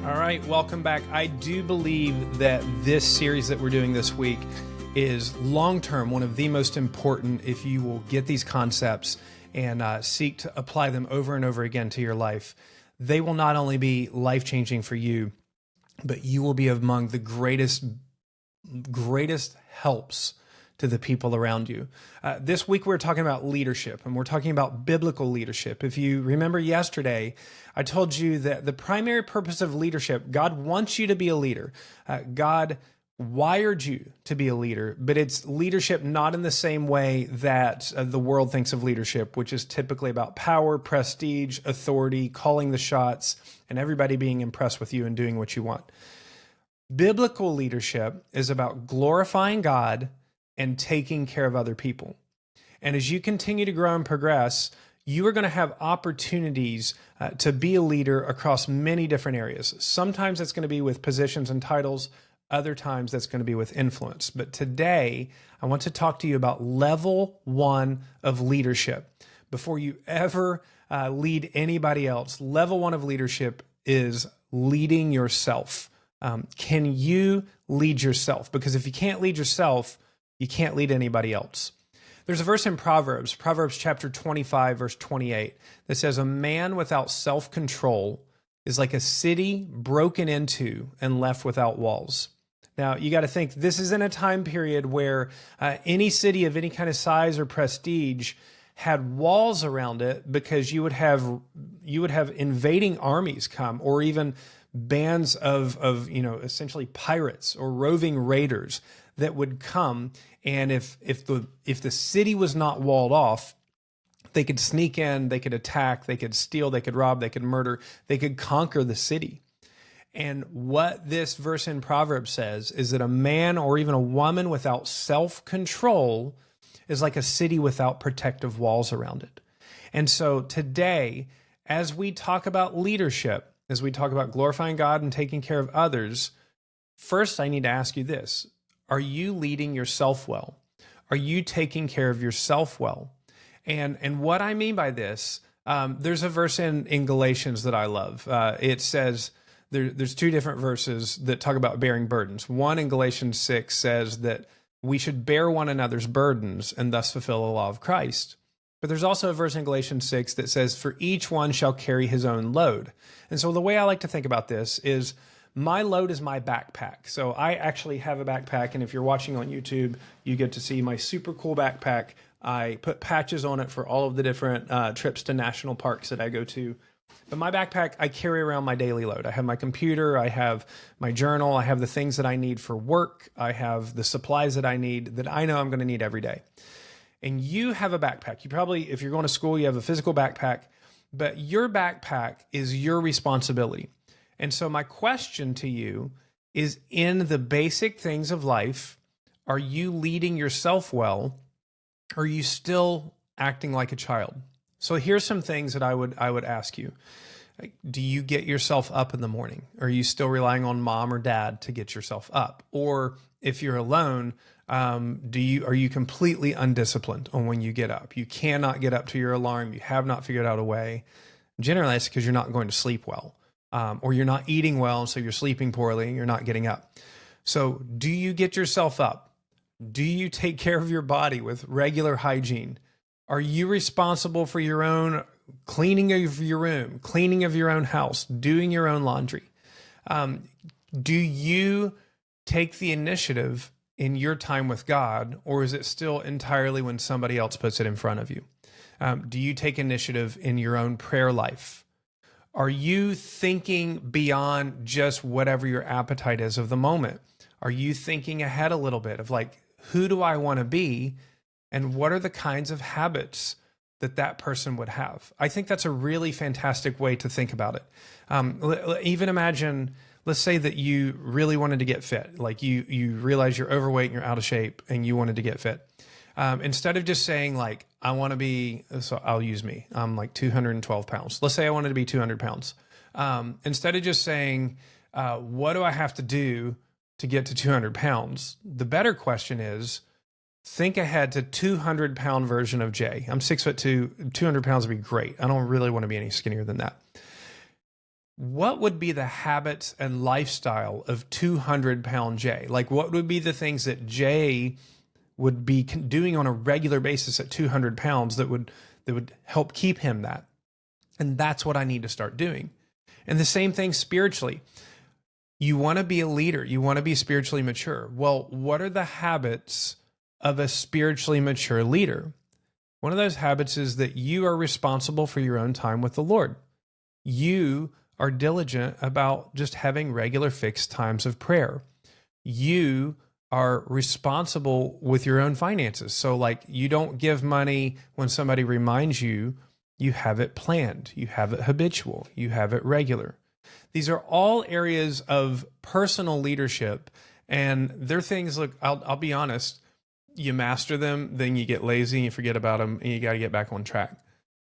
All right, welcome back. I do believe that this series that we're doing this week is long-term one of the most important if you will get these concepts and seek to apply them over and over again to your life. They will not only be life-changing for you, but you will be among the greatest helps to the people around you. This week, we're talking about leadership, and we're talking about biblical leadership. If you remember yesterday, I told you that the primary purpose of leadership, God wants you to be a leader. God wired you to be a leader, but it's leadership not in the same way that the world thinks of leadership, which is typically about power, prestige, authority, calling the shots, and everybody being impressed with you and doing what you want. Biblical leadership is about glorifying God and taking care of other people. And as you continue to grow and progress, you are going to have opportunities to be a leader across many different areas. Sometimes it's going to be with positions and titles. Other times that's going to be with influence. But today, I want to talk to you about level one of leadership. Before you ever lead anybody else, level one of leadership is leading yourself. Can you lead yourself? Because if you can't lead yourself, you can't lead anybody else. There's a verse in Proverbs chapter 25, verse 28, that says, "A man without self-control is like a city broken into and left without walls." Now, you got to think, this is in a time period where any city of any kind of size or prestige had walls around it because you would have invading armies come, or even bands of essentially pirates or roving raiders that would come. And if the city was not walled off, they could sneak in, they could attack, they could steal, they could rob, they could murder, they could conquer the city. And what this verse in Proverbs says is that a man or even a woman without self-control is like a city without protective walls around it. And so today, as we talk about leadership, as we talk about glorifying God and taking care of others, first I need to ask you this. Are you leading yourself well? Are you taking care of yourself well? And what I mean by this, there's a verse in Galatians that I love. It says, there's two different verses that talk about bearing burdens. One in Galatians 6 says that we should bear one another's burdens and thus fulfill the law of Christ. But there's also a verse in Galatians 6 that says, "For each one shall carry his own load." And so the way I like to think about this is, my load is my backpack. So I actually have a backpack, and if you're watching on YouTube, you get to see my super cool backpack. I put patches on it for all of the different trips to national parks that I go to. But my backpack, I carry around my daily load. I have my computer, I have my journal, I have the things that I need for work, I have the supplies that I need that I know I'm going to need every day. And you have a backpack. You probably, if you're going to school, you have a physical backpack, but your backpack is your responsibility. And so my question to you is, in the basic things of life, are you leading yourself well? Or are you still acting like a child? So here's some things that I would ask you. Do you get yourself up in the morning? Are you still relying on mom or dad to get yourself up? Or if you're alone, are you completely undisciplined on when you get up? You cannot get up to your alarm. You have not figured out a way. Generally, it's because you're not going to sleep well. Or you're not eating well, so you're sleeping poorly and you're not getting up. So do you get yourself up? Do you take care of your body with regular hygiene? Are you responsible for your own cleaning of your room, cleaning of your own house, doing your own laundry? Do you take the initiative in your time with God, or is it still entirely when somebody else puts it in front of you? Do you take initiative in your own prayer life? Are you thinking beyond just whatever your appetite is of the moment? Are you thinking ahead a little bit of like, who do I want to be? And what are the kinds of habits that person would have? I think that's a really fantastic way to think about it. Even imagine, let's say that you really wanted to get fit. Like you realize you're overweight and you're out of shape and you wanted to get fit. Instead of just saying like, I want to be, so I'll use me, I'm like 212 pounds. Let's say I wanted to be 200 pounds. Instead of just saying, what do I have to do to get to 200 pounds? The better question is, think ahead to 200-pound version of Jay. I'm 6'2", 200 pounds would be great. I don't really want to be any skinnier than that. what would be the habits and lifestyle of 200-pound Jay? Like, what would be the things that Jay would be doing on a regular basis at 200 pounds that would help keep him that? And that's what I need to start doing. And the same thing spiritually. You want to be a leader. You want to be spiritually mature. Well, what are the habits of a spiritually mature leader? One of those habits is that you are responsible for your own time with the Lord. You are diligent about just having regular fixed times of prayer. You are responsible with your own finances. So like, you don't give money when somebody reminds you. You have it planned. You have it habitual. You have it regular. These are all areas of personal leadership. And they're things, look, I'll be honest, you master them, then you get lazy and you forget about them and you got to get back on track.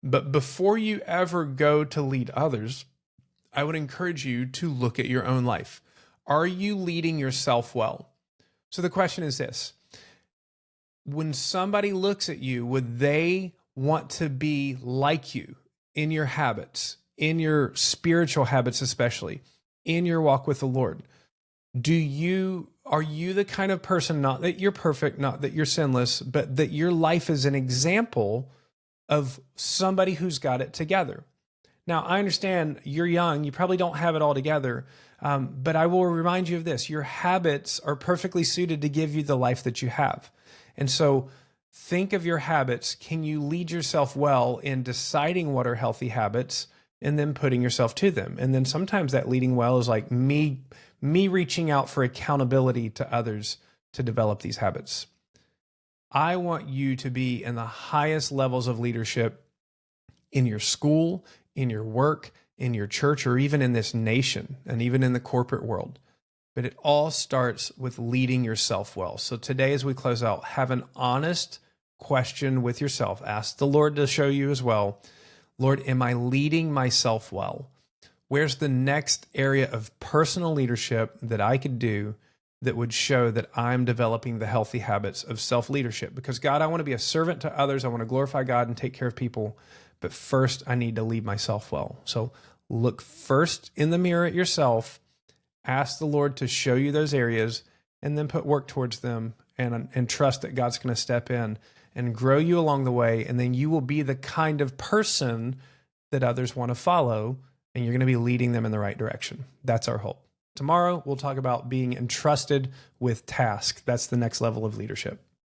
But before you ever go to lead others, I would encourage you to look at your own life. Are you leading yourself well? So the question is this: when somebody looks at you, would they want to be like you in your habits, in your spiritual habits, especially in your walk with the Lord? Are you the kind of person, not that you're perfect, not that you're sinless, but that your life is an example of somebody who's got it together? Now, I understand you're young, you probably don't have it all together, but I will remind you of this: your habits are perfectly suited to give you the life that you have. And so think of your habits. Can you lead yourself well in deciding what are healthy habits and then putting yourself to them? And then sometimes that leading well is like me reaching out for accountability to others to develop these habits. I want you to be in the highest levels of leadership in your school, in your work, in your church, or even in this nation, and even in the corporate world. But it all starts with leading yourself well. So today, as we close out, have an honest question with yourself. Ask the Lord to show you as well. Lord, am I leading myself well? Where's the next area of personal leadership that I could do that would show that I'm developing the healthy habits of self-leadership? Because God, I want to be a servant to others. I want to glorify God and take care of people. But first, I need to lead myself well. So look first in the mirror at yourself, ask the Lord to show you those areas, and then put work towards them and trust that God's going to step in and grow you along the way. And then you will be the kind of person that others want to follow, and you're going to be leading them in the right direction. That's our hope. Tomorrow, we'll talk about being entrusted with tasks. That's the next level of leadership.